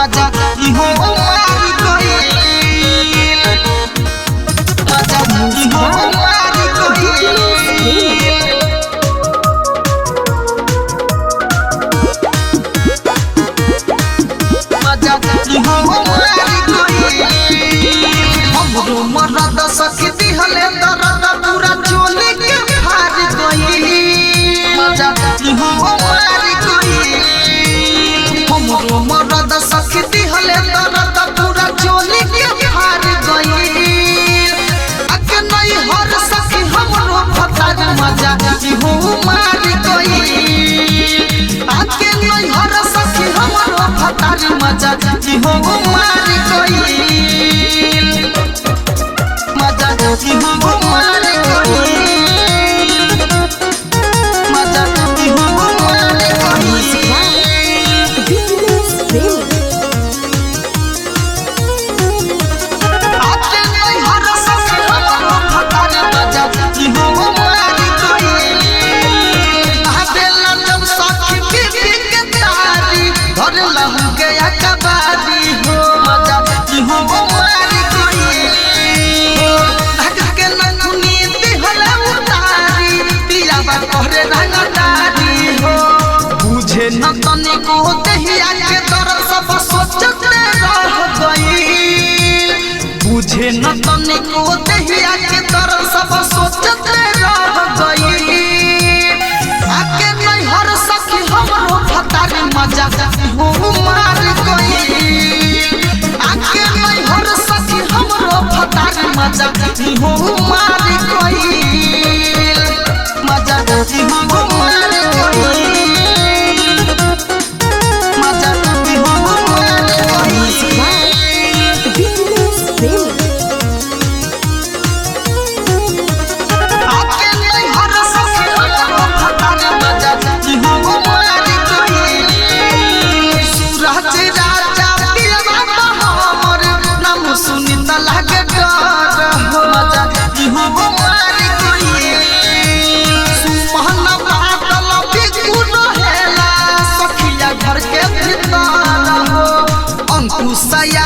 मजा इहो मारी गइल मजा इहो मारी गइल मजा इहो मारी गइल हमरो मरद सखी हले दर्द पूरा चोली के फाड़ गइल मजा इहो मारी गइल हमरो मरद सखी हले दर्द पूरा चोली के फाड़ गइल अके नहीं हर सखी हमरो फतार मजा इहो मारी गइल अके नहीं हर सखी हमरो फतार मजा इहो मारी गइल मजा इहो मारी गइल मजा इहो मारी न तने को दहिया के तरफ सब सोचते रह गइल बुझे न तने को दहिया के तरफ सब सोचते रह गइल आके नहीं हर सखी हमरो फतार मजा हो मार गइल आके नहीं हर सखी हमरो फतार मजा हो मार गइल मजा हो मार गइल सया